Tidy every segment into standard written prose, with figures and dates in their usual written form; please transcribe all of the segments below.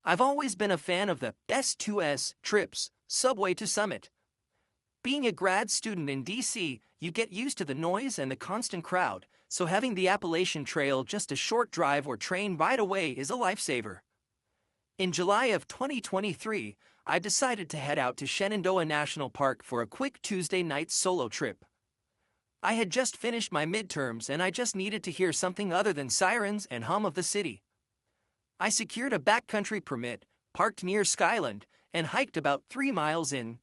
I've always been a fan of the S2S trips, subway to summit. Being a grad student in DC, you get used to the noise and the constant crowd, so having the Appalachian Trail just a short drive or train ride away is a lifesaver. In July of 2023, I decided to head out to Shenandoah National Park for a quick Tuesday night solo trip. I had just finished my midterms and I just needed to hear something other than sirens and hum of the city. I secured a backcountry permit, parked near Skyland, and hiked about 3 miles in.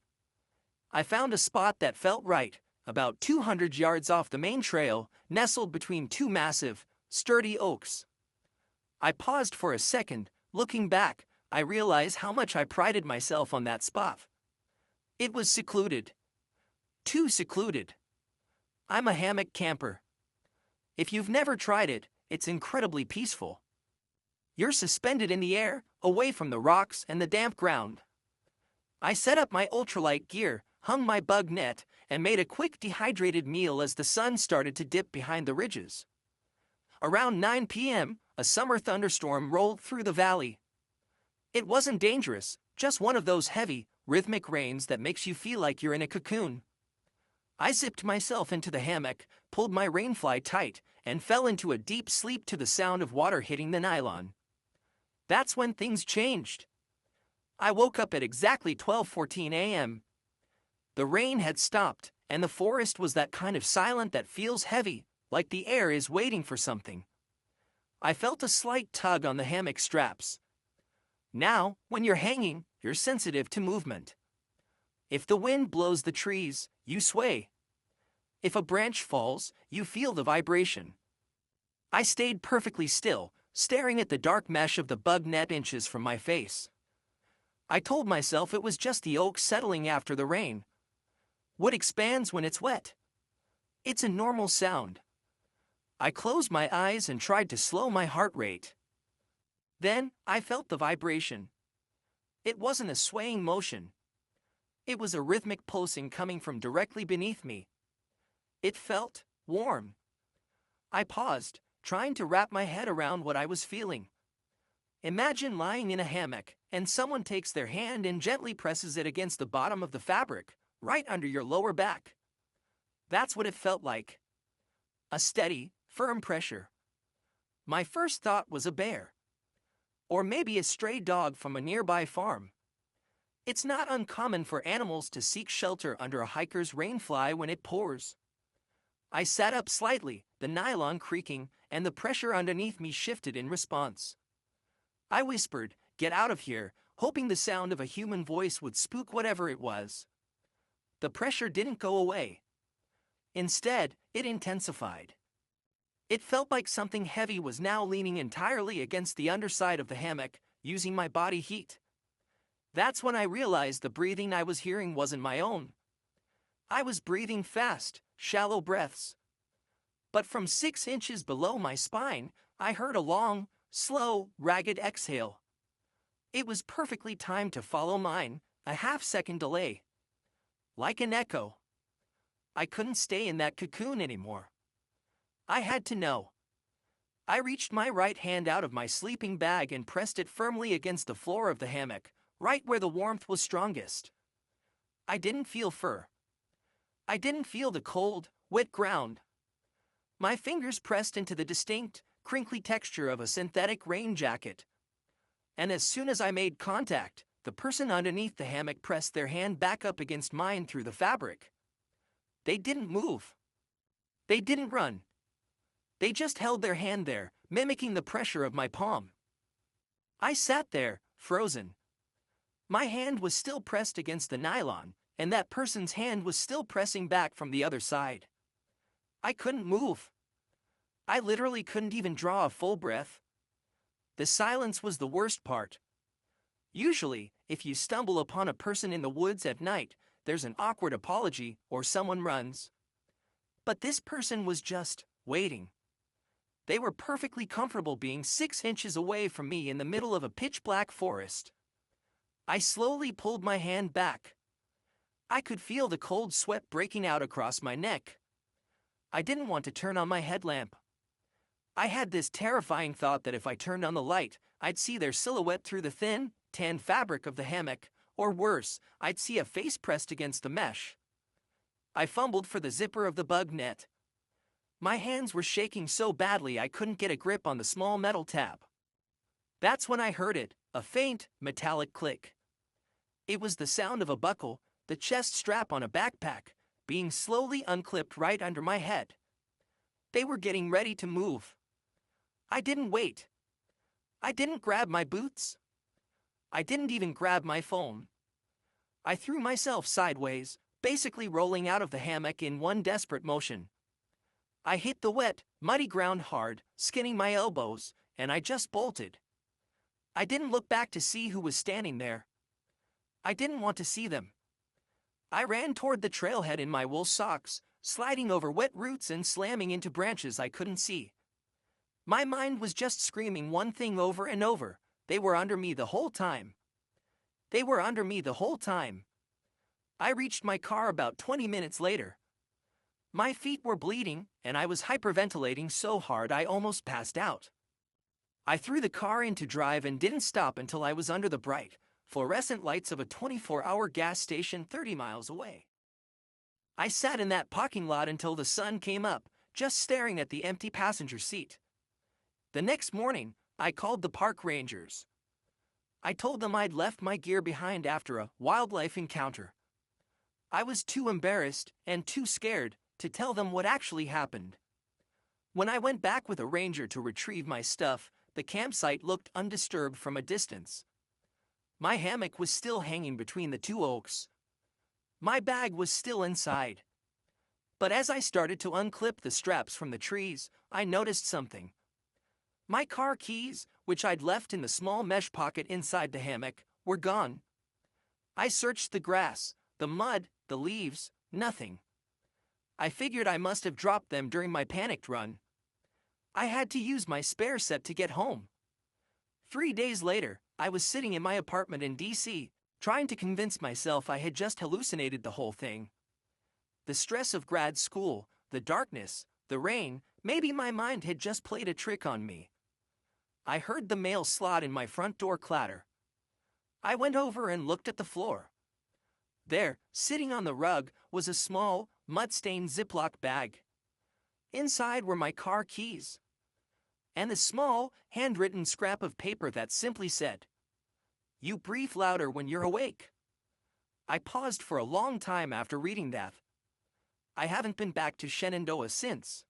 I found a spot that felt right, about 200 yards off the main trail, nestled between two massive, sturdy oaks. I paused for a second. Looking back, I realized how much I prided myself on that spot. It was secluded. Too secluded. I'm a hammock camper. If you've never tried it, it's incredibly peaceful. You're suspended in the air, away from the rocks and the damp ground. I set up my ultralight gear, hung my bug net, and made a quick dehydrated meal as the sun started to dip behind the ridges. Around 9 p.m., a summer thunderstorm rolled through the valley. It wasn't dangerous, just one of those heavy, rhythmic rains that makes you feel like you're in a cocoon. I zipped myself into the hammock, pulled my rainfly tight, and fell into a deep sleep to the sound of water hitting the nylon. That's when things changed. I woke up at exactly 12:14 a.m. The rain had stopped, and the forest was that kind of silent that feels heavy, like the air is waiting for something. I felt a slight tug on the hammock straps. Now, when you're hanging, you're sensitive to movement. If the wind blows the trees, you sway. If a branch falls, you feel the vibration. I stayed perfectly still, staring at the dark mesh of the bug net inches from my face. I told myself it was just the oak settling after the rain. Wood expands when it's wet. It's a normal sound. I closed my eyes and tried to slow my heart rate. Then, I felt the vibration. It wasn't a swaying motion. It was a rhythmic pulsing coming from directly beneath me. It felt warm. I paused, trying to wrap my head around what I was feeling. Imagine lying in a hammock, and someone takes their hand and gently presses it against the bottom of the fabric, right under your lower back. That's what it felt like. A steady, firm pressure. My first thought was a bear. Or maybe a stray dog from a nearby farm. It's not uncommon for animals to seek shelter under a hiker's rainfly when it pours. I sat up slightly, the nylon creaking, and the pressure underneath me shifted in response. I whispered, "Get out of here," hoping the sound of a human voice would spook whatever it was. The pressure didn't go away. Instead, it intensified. It felt like something heavy was now leaning entirely against the underside of the hammock, using my body heat. That's when I realized the breathing I was hearing wasn't my own. I was breathing fast, shallow breaths. But from 6 inches below my spine, I heard a long, slow, ragged exhale. It was perfectly timed to follow mine, a half-second delay. Like an echo. I couldn't stay in that cocoon anymore. I had to know. I reached my right hand out of my sleeping bag and pressed it firmly against the floor of the hammock, right where the warmth was strongest. I didn't feel fur. I didn't feel the cold, wet ground. My fingers pressed into the distinct, crinkly texture of a synthetic rain jacket. And as soon as I made contact, the person underneath the hammock pressed their hand back up against mine through the fabric. They didn't move. They didn't run. They just held their hand there, mimicking the pressure of my palm. I sat there, frozen. My hand was still pressed against the nylon, and that person's hand was still pressing back from the other side. I couldn't move. I literally couldn't even draw a full breath. The silence was the worst part. Usually, if you stumble upon a person in the woods at night, there's an awkward apology or someone runs. But this person was just waiting. They were perfectly comfortable being 6 inches away from me in the middle of a pitch-black forest. I slowly pulled my hand back. I could feel the cold sweat breaking out across my neck. I didn't want to turn on my headlamp. I had this terrifying thought that if I turned on the light, I'd see their silhouette through the thin, tan fabric of the hammock, or worse, I'd see a face pressed against the mesh. I fumbled for the zipper of the bug net. My hands were shaking so badly I couldn't get a grip on the small metal tab. That's when I heard it, a faint, metallic click. It was the sound of a buckle, the chest strap on a backpack, being slowly unclipped right under my head. They were getting ready to move. I didn't wait. I didn't grab my boots. I didn't even grab my phone. I threw myself sideways, basically rolling out of the hammock in one desperate motion. I hit the wet, muddy ground hard, skinning my elbows, and I just bolted. I didn't look back to see who was standing there. I didn't want to see them. I ran toward the trailhead in my wool socks, sliding over wet roots and slamming into branches I couldn't see. My mind was just screaming one thing over and over: they were under me the whole time. They were under me the whole time. I reached my car about 20 minutes later. My feet were bleeding, and I was hyperventilating so hard I almost passed out. I threw the car into drive and didn't stop until I was under the bright, fluorescent lights of a 24-hour gas station 30 miles away. I sat in that parking lot until the sun came up, just staring at the empty passenger seat. The next morning, I called the park rangers. I told them I'd left my gear behind after a wildlife encounter. I was too embarrassed and too scared to tell them what actually happened. When I went back with a ranger to retrieve my stuff, the campsite looked undisturbed from a distance. My hammock was still hanging between the two oaks. My bag was still inside. But as I started to unclip the straps from the trees, I noticed something. My car keys, which I'd left in the small mesh pocket inside the hammock, were gone. I searched the grass, the mud, the leaves, nothing. I figured I must have dropped them during my panicked run. I had to use my spare set to get home. 3 days later, I was sitting in my apartment in D.C., trying to convince myself I had just hallucinated the whole thing. The stress of grad school, the darkness, the rain, maybe my mind had just played a trick on me. I heard the mail slot in my front door clatter. I went over and looked at the floor. There, sitting on the rug, was a small, mud-stained Ziploc bag. Inside were my car keys. And the small, handwritten scrap of paper that simply said, "You breathe louder when you're awake." I paused for a long time after reading that. I haven't been back to Shenandoah since.